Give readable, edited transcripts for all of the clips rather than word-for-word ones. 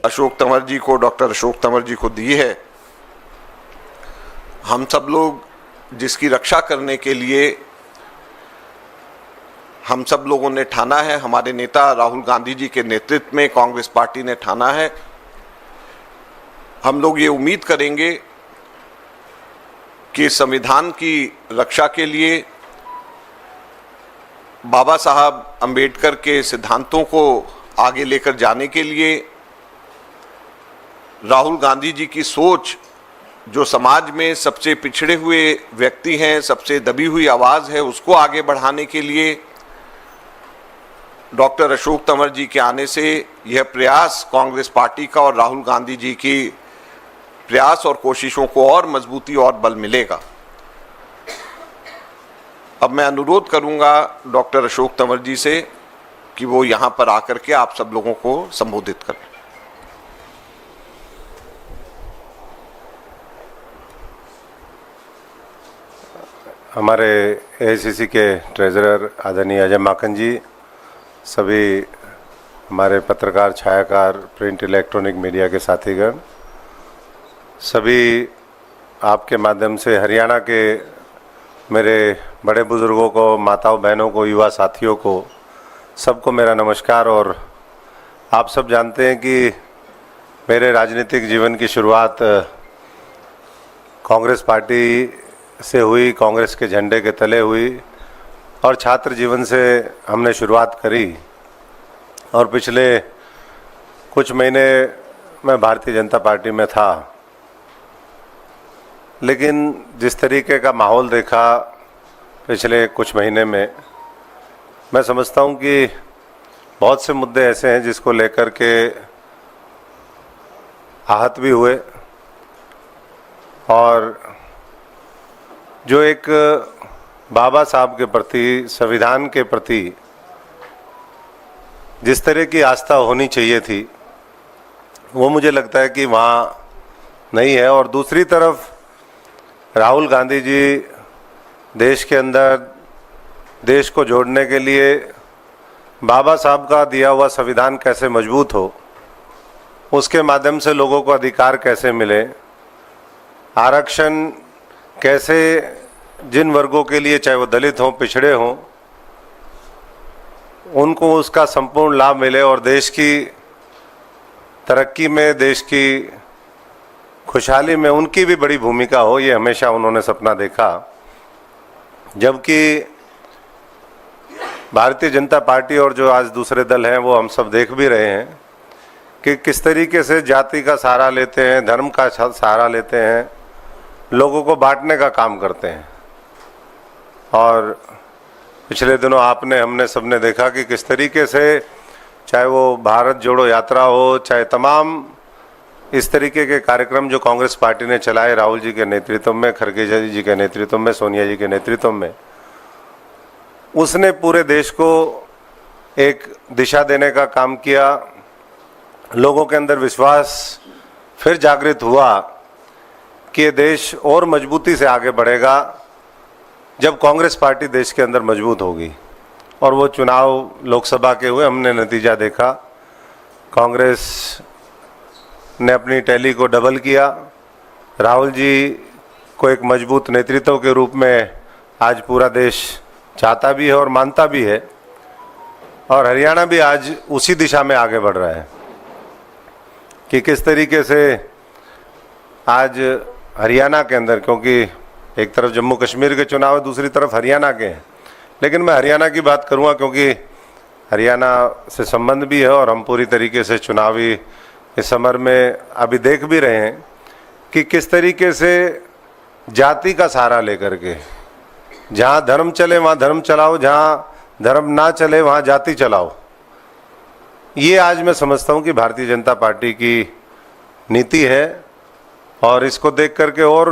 अशोक तंवर जी को, डॉक्टर अशोक तंवर जी को दी है। हम सब लोग जिसकी रक्षा करने के लिए हम सब लोगों ने ठाना है, हमारे नेता राहुल गांधी जी के नेतृत्व में कांग्रेस पार्टी ने ठाना है। हम लोग ये उम्मीद करेंगे कि संविधान की रक्षा के लिए बाबा साहब अंबेडकर के सिद्धांतों को आगे लेकर जाने के लिए राहुल गांधी जी की सोच, जो समाज में सबसे पिछड़े हुए व्यक्ति हैं, सबसे दबी हुई आवाज़ है, उसको आगे बढ़ाने के लिए डॉक्टर अशोक तंवर जी के आने से यह प्रयास कांग्रेस पार्टी का और राहुल गांधी जी की प्रयास और कोशिशों को और मजबूती और बल मिलेगा। अब मैं अनुरोध करूंगा डॉक्टर अशोक तंवर जी से कि वो यहां पर आकर के आप सब लोगों को संबोधित करें। हमारे एआईसीसी के ट्रेजरर आदरणीय अजय माकन जी, सभी हमारे पत्रकार, छायाकार, प्रिंट, इलेक्ट्रॉनिक मीडिया के साथीगण, सभी आपके माध्यम से हरियाणा के मेरे बड़े बुजुर्गों को, माताओं बहनों को, युवा साथियों को, सबको मेरा नमस्कार। और आप सब जानते हैं कि मेरे राजनीतिक जीवन की शुरुआत कांग्रेस पार्टी से हुई, कांग्रेस के झंडे के तले हुई और छात्र जीवन से हमने शुरुआत करी। और पिछले कुछ महीने मैं भारतीय जनता पार्टी में था, लेकिन जिस तरीके का माहौल देखा पिछले कुछ महीने में, मैं समझता हूं कि बहुत से मुद्दे ऐसे हैं जिसको लेकर के आहत भी हुए और जो एक बाबा साहब के प्रति, संविधान के प्रति जिस तरह की आस्था होनी चाहिए थी, वो मुझे लगता है कि वहाँ नहीं है। और दूसरी तरफ राहुल गांधी जी देश के अंदर देश को जोड़ने के लिए बाबा साहब का दिया हुआ संविधान कैसे मजबूत हो, उसके माध्यम से लोगों को अधिकार कैसे मिले, आरक्षण कैसे जिन वर्गों के लिए, चाहे वो दलित हों, पिछड़े हों, उनको उसका संपूर्ण लाभ मिले और देश की तरक्की में, देश की खुशहाली में उनकी भी बड़ी भूमिका हो, ये हमेशा उन्होंने सपना देखा। जबकि भारतीय जनता पार्टी और जो आज दूसरे दल हैं, वो हम सब देख भी रहे हैं कि किस तरीके से जाति का सहारा लेते हैं, धर्म का सहारा लेते हैं, लोगों को बांटने का काम करते हैं। और पिछले दिनों आपने, हमने सबने देखा कि किस तरीके से, चाहे वो भारत जोड़ो यात्रा हो, चाहे तमाम इस तरीके के कार्यक्रम जो कांग्रेस पार्टी ने चलाए, राहुल जी के नेतृत्व में, खड़गे जी के नेतृत्व में, सोनिया जी के नेतृत्व में, उसने पूरे देश को एक दिशा देने का काम किया। लोगों के अंदर विश्वास फिर जागृत हुआ कि ये देश और मजबूती से आगे बढ़ेगा जब कांग्रेस पार्टी देश के अंदर मजबूत होगी। और वो चुनाव लोकसभा के हुए, हमने नतीजा देखा, कांग्रेस ने अपनी टैली को डबल किया। राहुल जी को एक मजबूत नेतृत्व के रूप में आज पूरा देश चाहता भी है और मानता भी है। और हरियाणा भी आज उसी दिशा में आगे बढ़ रहा है कि किस तरीके से आज हरियाणा के अंदर, क्योंकि एक तरफ जम्मू कश्मीर के चुनाव है, दूसरी तरफ हरियाणा के हैं, लेकिन मैं हरियाणा की बात करूंगा क्योंकि हरियाणा से संबंध भी है और हम पूरी तरीके से चुनावी इस समर में अभी देख भी रहे हैं कि किस तरीके से जाति का सहारा लेकर के, जहाँ धर्म चले वहाँ धर्म चलाओ, जहाँ धर्म ना चले वहाँ जाति चलाओ। ये आज मैं समझता हूँ कि भारतीय जनता पार्टी की नीति है और इसको देख करके और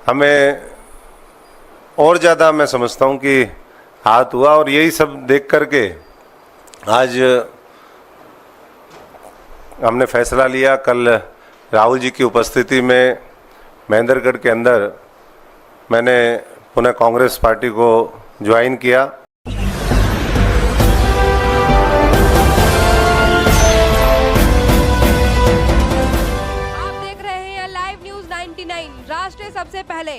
हमें और ज़्यादा, मैं समझता हूँ कि हाथ हुआ। और यही सब देख करके आज हमने फैसला लिया, कल राहुल जी की उपस्थिति में महेंद्रगढ़ के अंदर मैंने पुनः कांग्रेस पार्टी को ज्वाइन किया। महाराष्ट्र सबसे पहले।